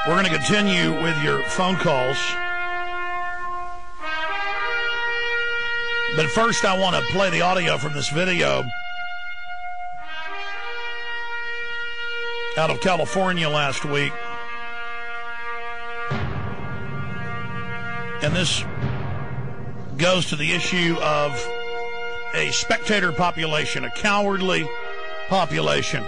We're going to continue with your phone calls. But first, I want to play the audio from this video out of California last week. And this goes to the issue of a spectator population, a cowardly population,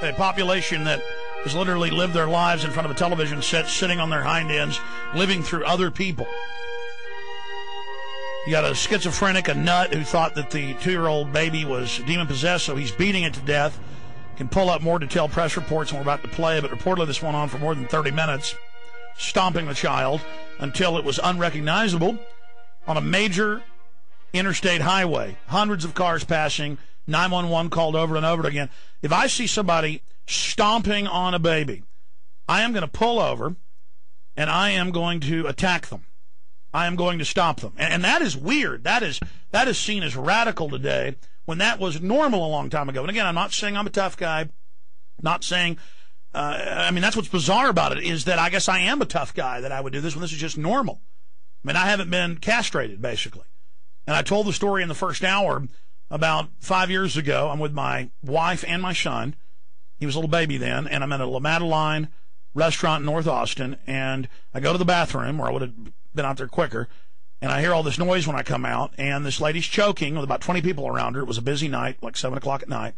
a population that has literally lived their lives in front of a television set, sitting on their hind ends, living through other people. You got a schizophrenic, a nut, who thought that the 2-year-old baby was demon-possessed, so he's beating it to death. Can pull up more detailed press reports than we're about to play, but reportedly this went on for more than 30 minutes, stomping the child until it was unrecognizable on a major interstate highway. Hundreds of cars passing, 911 called over and over again. If I see somebody stomping on a baby, I am going to pull over and I am going to attack them. I am going to stop them. And that is weird. That is seen as radical today when that was normal a long time ago. And again, I'm not saying I'm a tough guy. Not saying, that's what's bizarre about it, is that I guess I am a tough guy that I would do this when this is just normal. I mean, I haven't been castrated, basically. And I told the story in the first hour about 5 years ago. I'm with my wife and my son. He was a little baby then, and I'm at a La Madeleine restaurant in North Austin, and I go to the bathroom, where I would have been out there quicker, and I hear all this noise when I come out, and this lady's choking with about 20 people around her. It was a busy night, like 7 o'clock at night,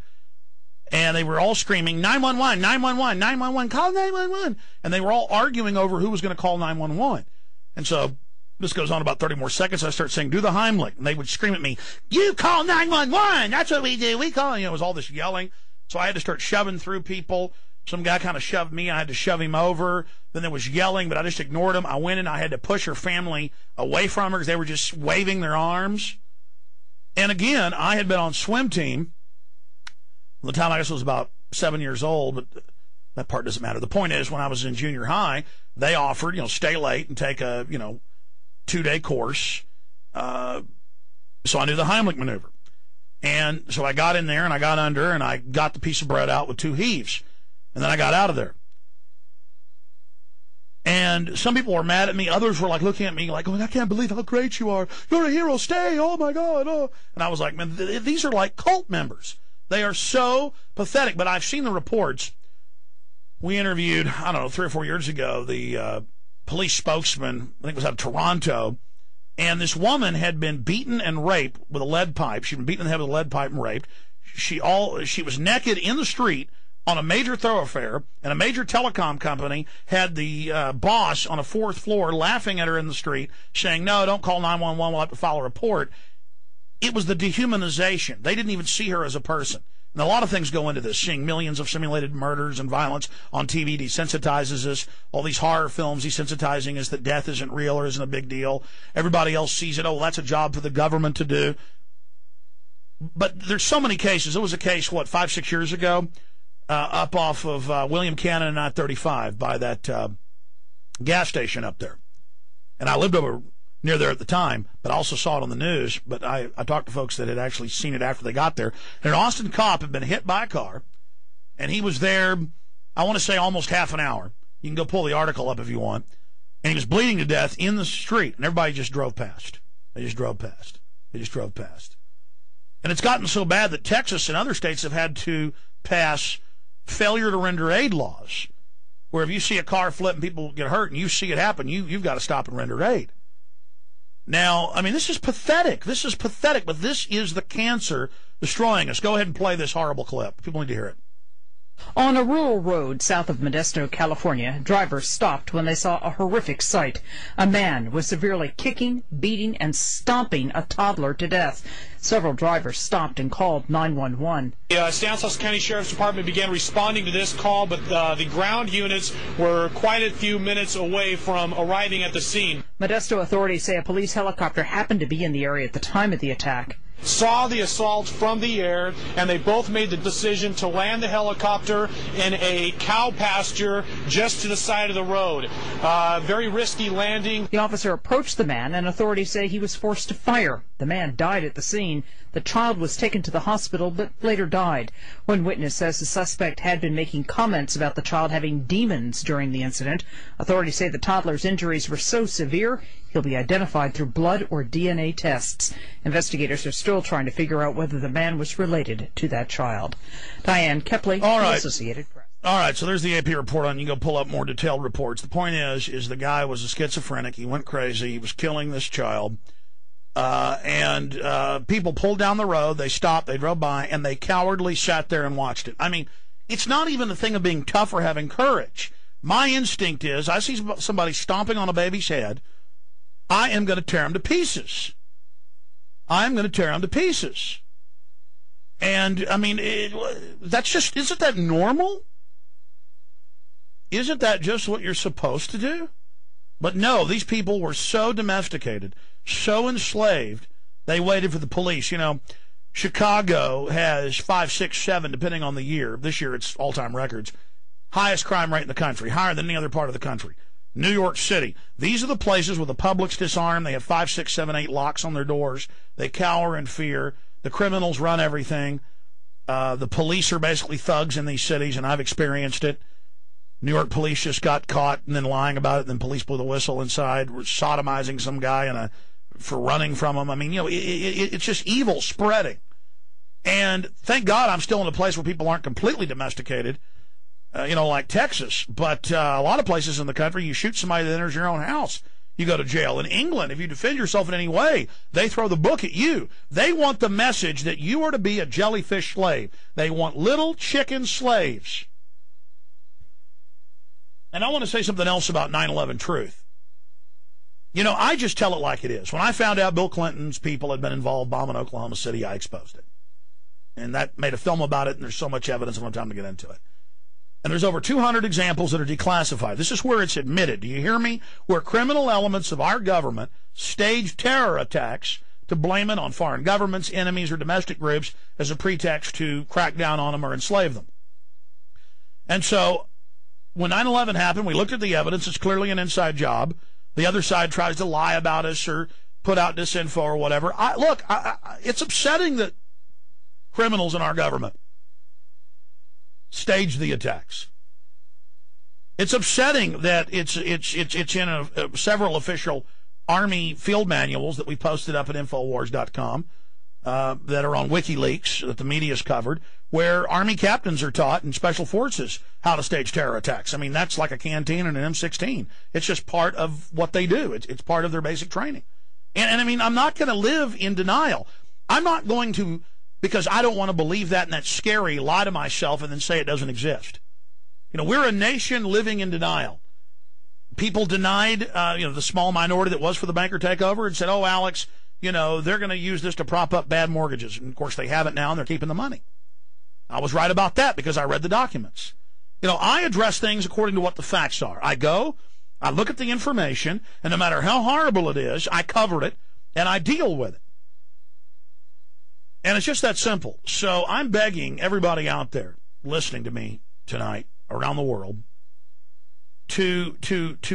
and they were all screaming, 911, 911, 911, call 911, and they were all arguing over who was going to call 911. And so this goes on about 30 more seconds. I start saying, do the Heimlich, and they would scream at me, you call 911, that's what we do, we call, it was all this yelling. So I had to start shoving through people. Some guy kind of shoved me. I had to shove him over. Then there was yelling, but I just ignored him. I went in. I had to push her family away from her because they were just waving their arms. And again, I had been on swim team. The time I guess I was about 7 years old, but that part doesn't matter. The point is, when I was in junior high, they offered, stay late and take a, 2-day course. So I knew the Heimlich maneuver. And so I got in there, and I got under, and I got the piece of bread out with 2 heaves. And then I got out of there. And some people were mad at me. Others were looking at me going, I can't believe how great you are. You're a hero. Stay. Oh, my God. Oh. And I was like, man, these are like cult members. They are so pathetic. But I've seen the reports. We interviewed, 3 or 4 years ago, the police spokesman, I think it was out of Toronto. And this woman had been beaten and raped with a lead pipe. She'd been beaten in the head with a lead pipe and raped. She was naked in the street on a major thoroughfare, and a major telecom company had the boss on a 4th floor laughing at her in the street, saying, no, don't call 911, we'll have to file a report. It was the dehumanization. They didn't even see her as a person. And a lot of things go into this. Seeing millions of simulated murders and violence on TV desensitizes us. All these horror films desensitizing us that death isn't real or isn't a big deal. Everybody else sees it. Oh, well, that's a job for the government to do. But there's so many cases. There was a case, 5, 6 years ago, up off of William Cannon and I-35 by that gas station up there. And I lived over near there at the time, but I also saw it on the news. But I talked to folks that had actually seen it after they got there. And an Austin cop had been hit by a car, and he was there, I want to say, almost half an hour. You can go pull the article up if you want. And he was bleeding to death in the street, and everybody just drove past. They just drove past. They just drove past. And it's gotten so bad that Texas and other states have had to pass failure to render aid laws, where if you see a car flip and people get hurt and you see it happen, you've got to stop and render aid. Now, this is pathetic. This is pathetic, but this is the cancer destroying us. Go ahead and play this horrible clip. People need to hear it. On a rural road south of Modesto, California, drivers stopped when they saw a horrific sight. A man was severely kicking, beating, and stomping a toddler to death. Several drivers stopped and called 911. The Stanislaus County Sheriff's Department began responding to this call, but the ground units were quite a few minutes away from arriving at the scene. Modesto authorities say a police helicopter happened to be in the area at the time of the attack. Saw the assault from the air, and they both made the decision to land the helicopter in a cow pasture just to the side of the road. Very risky landing. The officer approached the man, and authorities say he was forced to fire. The man died at the scene. The child was taken to the hospital but later died. One witness says the suspect had been making comments about the child having demons during the incident. Authorities say the toddler's injuries were so severe he'll be identified through blood or DNA tests. Investigators are still trying to figure out whether the man was related to that child. Diane Kepley, Associated Press. All right, so there's the AP report on. You can go pull up more detailed reports. The point is the guy was a schizophrenic. He went crazy. He was killing this child. And people pulled down the road. They stopped. They drove by, and they cowardly sat there and watched it. I mean, it's not even a thing of being tough or having courage. My instinct is, I see somebody stomping on a baby's head, I am going to tear him to pieces. I'm going to tear him to pieces. And, I mean, that's just, isn't that normal? Isn't that just what you're supposed to do? But no, these people were so domesticated, so enslaved, they waited for the police. You know, Chicago has 5, 6, 7, depending on the year. This year it's all-time records. Highest crime rate in the country, higher than any other part of the country. New York City. These are the places where the public's disarmed. They have 5, 6, 7, 8 locks on their doors. They cower in fear. The criminals run everything. The police are basically thugs in these cities, and I've experienced it. New York police just got caught and then lying about it, and then police blew the whistle inside, were sodomizing some guy for running from him. I mean, you know, it's just evil spreading. And thank God I'm still in a place where people aren't completely domesticated, you know, like Texas. But a lot of places in the country, you shoot somebody that enters your own house, you go to jail. In England, if you defend yourself in any way, they throw the book at you. They want the message that you are to be a jellyfish slave. They want little chicken slaves. And I want to say something else about 9/11 truth. You know, I just tell it like it is. When I found out Bill Clinton's people had been involved bombing Oklahoma City, I exposed it. And that made a film about it, and there's so much evidence, I don't have time to get into it. And there's over 200 examples that are declassified. This is where it's admitted. Do you hear me? Where criminal elements of our government staged terror attacks to blame it on foreign governments, enemies, or domestic groups as a pretext to crack down on them or enslave them. And so when 9/11 happened, we looked at the evidence. It's clearly an inside job. The other side tries to lie about us or put out disinfo or whatever. It's upsetting that criminals in our government staged the attacks. It's upsetting that it's in several official Army field manuals that we posted up at Infowars.com that are on WikiLeaks that the media's covered, where Army captains are taught in special forces how to stage terror attacks. I mean, that's like a canteen and an M16. It's just part of what they do. It's part of their basic training. And I mean, I'm not going to live in denial. I'm not going to, because I don't want to believe that and that's scary, lie to myself and then say it doesn't exist. You know, we're a nation living in denial. People denied, the small minority that was for the banker takeover and said, oh, Alex, you know, they're going to use this to prop up bad mortgages. And, of course, they haven't now, and they're keeping the money. I was right about that because I read the documents. You know, I address things according to what the facts are. I look at the information, and no matter how horrible it is, I cover it, and I deal with it. And it's just that simple. So I'm begging everybody out there listening to me tonight around the world to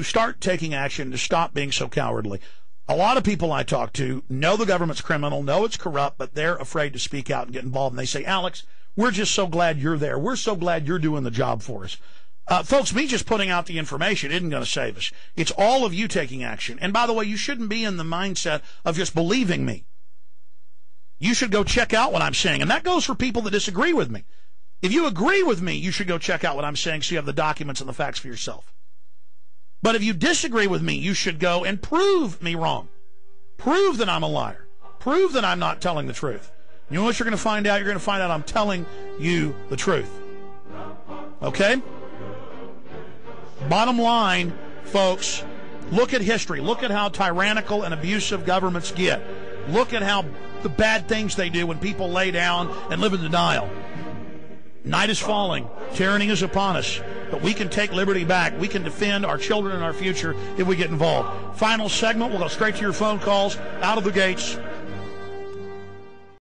start taking action, to stop being so cowardly. A lot of people I talk to know the government's criminal, know it's corrupt, but they're afraid to speak out and get involved. And they say, Alex, we're just so glad you're there. We're so glad you're doing the job for us. Folks, me just putting out the information isn't going to save us. It's all of you taking action. And by the way, you shouldn't be in the mindset of just believing me. You should go check out what I'm saying. And that goes for people that disagree with me. If you agree with me, you should go check out what I'm saying so you have the documents and the facts for yourself. But if you disagree with me, you should go and prove me wrong. Prove that I'm a liar. Prove that I'm not telling the truth. You know what you're going to find out? You're going to find out I'm telling you the truth. Okay? Bottom line, folks, look at history. Look at how tyrannical and abusive governments get. Look at how the bad things they do when people lay down and live in denial. Night is falling. Tyranny is upon us. But we can take liberty back. We can defend our children and our future if we get involved. Final segment. We'll go straight to your phone calls. Out of the gates.